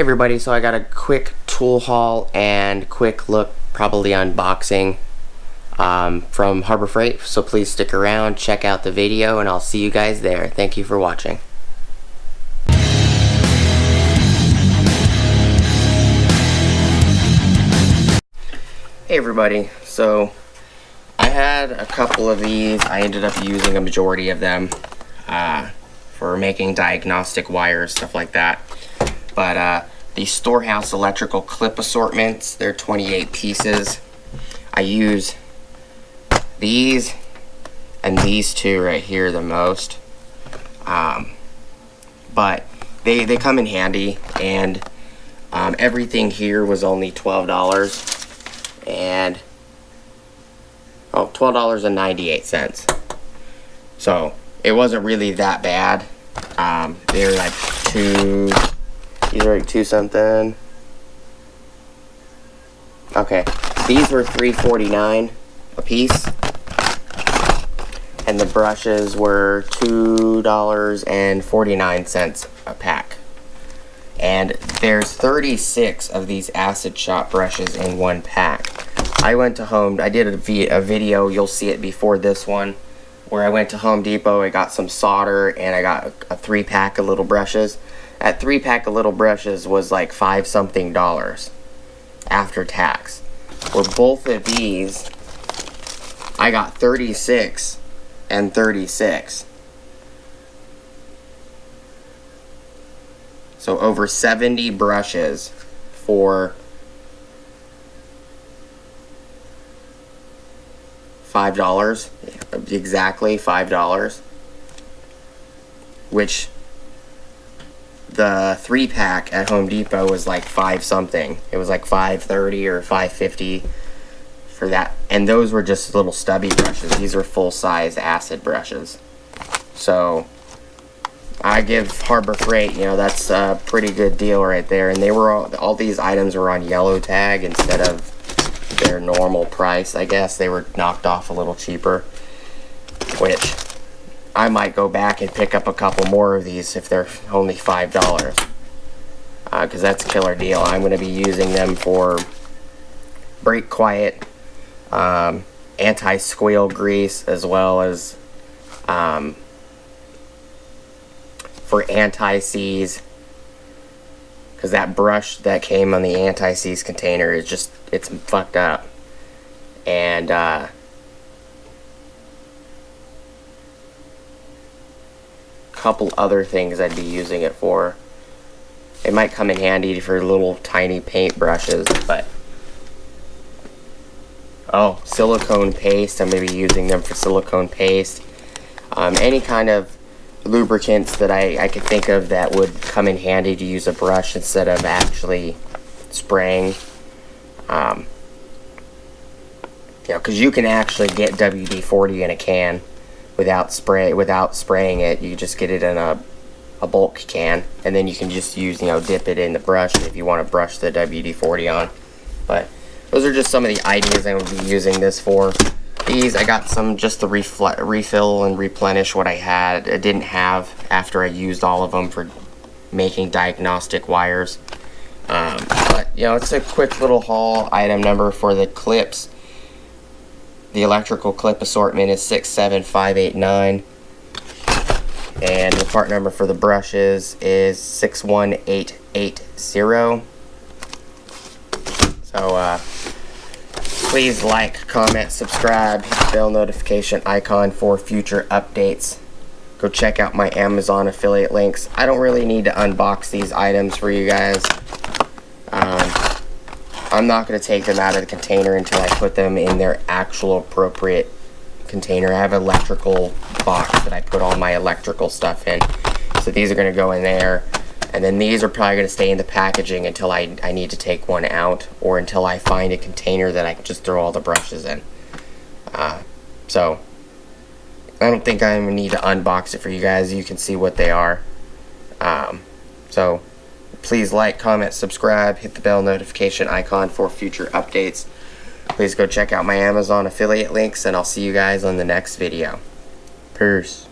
Everybody, so I got a quick tool haul and quick look, probably unboxing from Harbor Freight, so please stick around, check out the video, and I'll see you guys there. Thank you for watching. Hey everybody, so I had a couple of these. I ended up using a majority of them for making diagnostic wires, stuff like that. But the Storehouse electrical clip assortments, they're 28 pieces. I use these and these two right here the most. But they come in handy, and everything here was only $12 and $12.98. So it wasn't really that bad. They're like these are like two something. Okay, these were $3.49 a piece, and the brushes were $2.49 a pack. And there's 36 of these acid shop brushes in one pack. I went to I did a video, you'll see it before this one, where I went to Home Depot, I got some solder, and I got a 3-pack of little brushes. That 3-pack of little brushes was like $5 something after tax. For both of these, I got 36 and 36. So over 70 brushes for $5, exactly $5, which the 3-pack at Home Depot was like $5 something. It was like $5.30 or $5.50 for that, and those were just little stubby brushes. These are full-size acid brushes. So I give Harbor Freight, you know, that's a pretty good deal right there. And they were all these items were on yellow tag instead of their normal price. I guess they were knocked off a little cheaper, which I might go back and pick up a couple more of these if they're only $5, because that's a killer deal. I'm going to be using them for brake quiet, anti-squeal grease, as well as for anti-seize, because that brush that came on the anti-seize container is just, it's fucked up. And couple other things I'd be using it for. It might come in handy for little tiny paint brushes, but silicone paste. I'm maybe using them for silicone paste. Any kind of lubricants that I could think of that would come in handy to use a brush instead of actually spraying. You know, because you can actually get WD-40 in a can without spraying it. You just get it in a bulk can, and then you can just use, you know, dip it in the brush if you want to brush the WD-40 on. But those are just some of the ideas I would be using this for. These, I got some just to refill and replenish what I didn't have after I used all of them for making diagnostic wires. But, you know, it's a quick little haul. Item number for the clips, the electrical clip assortment, is 67589. And the part number for the brushes is 61880. So, please like, comment, subscribe, hit the bell notification icon for future updates. Go check out my Amazon affiliate links. I don't really need to unbox these items for you guys. I'm not going to take them out of the container until I put them in their actual appropriate container. I have an electrical box that I put all my electrical stuff in. So these are going to go in there. And then these are probably going to stay in the packaging until I need to take one out, or until I find a container that I can just throw all the brushes in. So I don't think I need to unbox it for you guys. You can see what they are. So please like, comment, subscribe, hit the bell notification icon for future updates. Please go check out my Amazon affiliate links, and I'll see you guys on the next video. Peace.